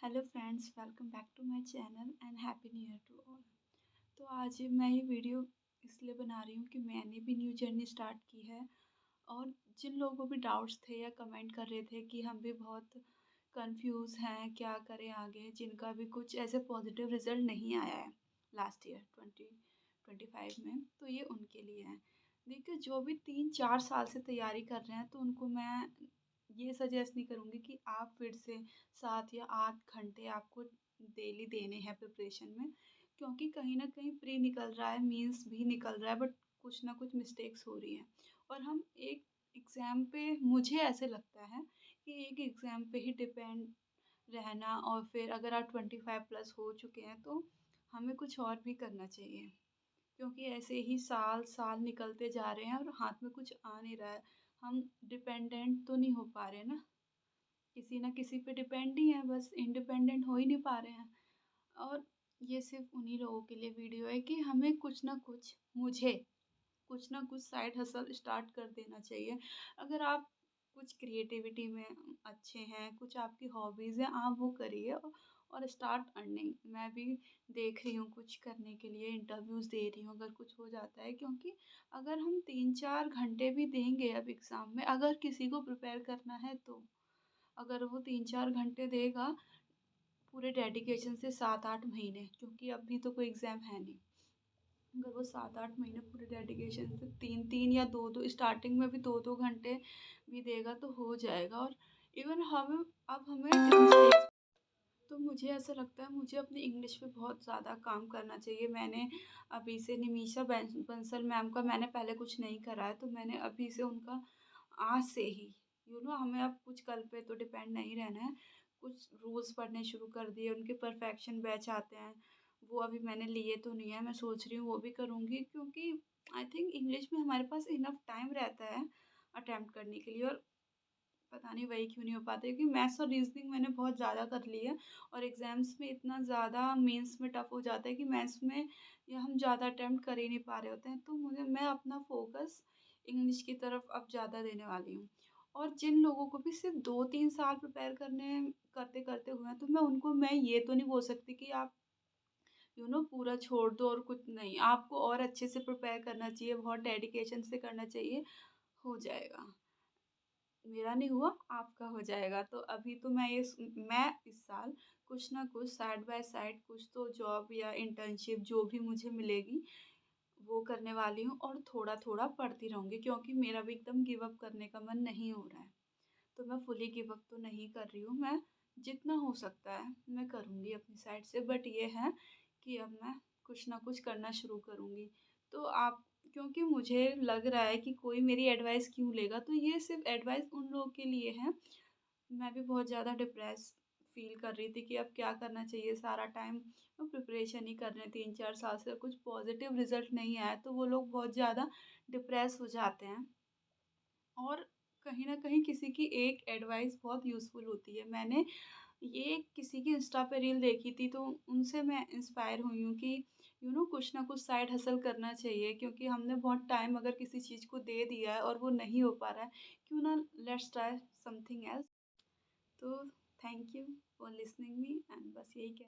Hello friends, welcome back to my channel and happy new year to all. तो आज मैं ये video इसलिए बना रही हूँ कि मैंने भी न्यू जर्नी स्टार्ट की है। और जिन लोगों को भी डाउट्स थे या कमेंट कर रहे थे कि हम भी बहुत कंफ्यूज हैं, क्या करें आगे, जिनका भी कुछ ऐसे पॉजिटिव रिजल्ट नहीं आया है लास्ट ईयर 2025 में, तो ये उनके लिए है। देखिए, जो भी 3-4 साल से तैयारी कर रहे हैं तो उनको मैं ये सजेस्ट नहीं करूँगी कि आप फिर से 7 या 8 घंटे आपको डेली देने हैं प्रिपरेशन में, क्योंकि कहीं ना कहीं प्री निकल रहा है, मीन्स भी निकल रहा है, बट कुछ ना कुछ मिस्टेक्स हो रही हैं। और हम एक एग्ज़ाम पे, मुझे ऐसे लगता है कि एक एग्ज़ाम पे ही डिपेंड रहना, और फिर अगर आप 25+ हो चुके हैं तो हमें कुछ और भी करना चाहिए, क्योंकि ऐसे ही साल साल निकलते जा रहे हैं और हाथ में कुछ आ नहीं रहा है। हम डिपेंडेंट तो नहीं हो पा रहे ना, किसी ना किसी पे डिपेंड ही हैं, बस इंडिपेंडेंट हो ही नहीं पा रहे हैं। और ये सिर्फ उन्हीं लोगों के लिए वीडियो है कि हमें कुछ ना कुछ, मुझे कुछ ना कुछ साइड हसल स्टार्ट कर देना चाहिए। अगर आप कुछ क्रिएटिविटी में अच्छे हैं, कुछ आपकी हॉबीज़ हैं, आप वो करिए और स्टार्ट अर्निंग। मैं भी देख रही हूँ कुछ करने के लिए, इंटरव्यूज़ दे रही हूँ अगर कुछ हो जाता है, क्योंकि अगर हम 3-4 घंटे भी देंगे अब एग्ज़ाम में, अगर किसी को प्रिपेयर करना है तो, अगर वो 3-4 घंटे देगा पूरे डेडिकेशन से 7-8 महीने, क्योंकि अभी तो कोई एग्ज़ाम है नहीं, अगर वो 7-8 महीने पूरे डेडिकेशन से 3-3 या 2-2, स्टार्टिंग में भी 2-2 घंटे भी देगा तो हो जाएगा। और इवन हमें मिस्टेक्स, तो मुझे ऐसा लगता है मुझे अपनी इंग्लिश पे बहुत ज़्यादा काम करना चाहिए। मैंने अभी से निमिषा बंसल मैम का मैंने पहले कुछ नहीं करा है, तो मैंने अभी से उनका, आज से ही, हमें अब कुछ कल पे तो डिपेंड नहीं रहना है। कुछ रूल्स पढ़ने शुरू कर दिए, उनके परफेक्शन बैच आते हैं, वो अभी मैंने लिए तो नहीं है, मैं सोच रही हूँ वो भी करूँगी, क्योंकि आई थिंक इंग्लिश में हमारे पास इनफ टाइम रहता है अटेम्प्ट करने के लिए। और पता नहीं वही क्यों नहीं हो पाता, क्योंकि मैथ्स और रीजनिंग मैंने बहुत ज़्यादा कर ली है, और एग्ज़ाम्स में इतना ज़्यादा मेंस में टफ हो जाता है कि मैथ्स में या हम ज़्यादा अटेम्प्ट कर ही नहीं पा रहे होते हैं। तो मैं अपना फोकस इंग्लिश की तरफ अब ज़्यादा देने वाली हूँ। और जिन लोगों को भी सिर्फ 2-3 साल प्रिपेयर करने करते करते हुए हैं, तो मैं ये तो नहीं बोल सकती कि आप पूरा छोड़ दो और कुछ नहीं, आपको और अच्छे से प्रिपेयर करना चाहिए, बहुत डेडिकेशन से करना चाहिए, हो जाएगा। मेरा नहीं हुआ, आपका हो जाएगा। तो अभी तो मैं इस साल कुछ ना कुछ साइड बाय साइड, कुछ तो जॉब या इंटर्नशिप जो भी मुझे मिलेगी वो करने वाली हूँ, और थोड़ा-थोड़ा पढ़ती रहूँगी, क्योंकि मेरा भी एकदम गिव अप करने का मन नहीं हो रहा है। तो मैं फुली गिव अप तो नहीं कर रही हूँ, मैं जितना हो सकता है मैं करूँगी अपनी साइड से, बट ये है कि अब मैं कुछ ना कुछ करना शुरू करूँगी। तो आप, क्योंकि मुझे लग रहा है कि कोई मेरी एडवाइस क्यों लेगा, तो ये सिर्फ़ एडवाइस उन लोगों के लिए है। मैं भी बहुत ज़्यादा डिप्रेस फ़ील कर रही थी कि अब क्या करना चाहिए, सारा टाइम प्रिपरेशन ही कर रहे हैं 3-4 साल से, कुछ पॉज़िटिव रिज़ल्ट नहीं आया, तो वो लोग बहुत ज़्यादा डिप्रेस हो जाते हैं। और कहीं न कहीं किसी की एक एडवाइस बहुत यूज़फुल होती है। मैंने ये किसी की इंस्टा पे रील देखी थी, तो उनसे मैं इंस्पायर हुई हूँ कि कुछ ना कुछ साइड हसल करना चाहिए, क्योंकि हमने बहुत टाइम अगर किसी चीज़ को दे दिया है और वो नहीं हो पा रहा है, क्यों ना लेट्स ट्राई समथिंग एल्स। तो thank you for listening me, and बस यही कह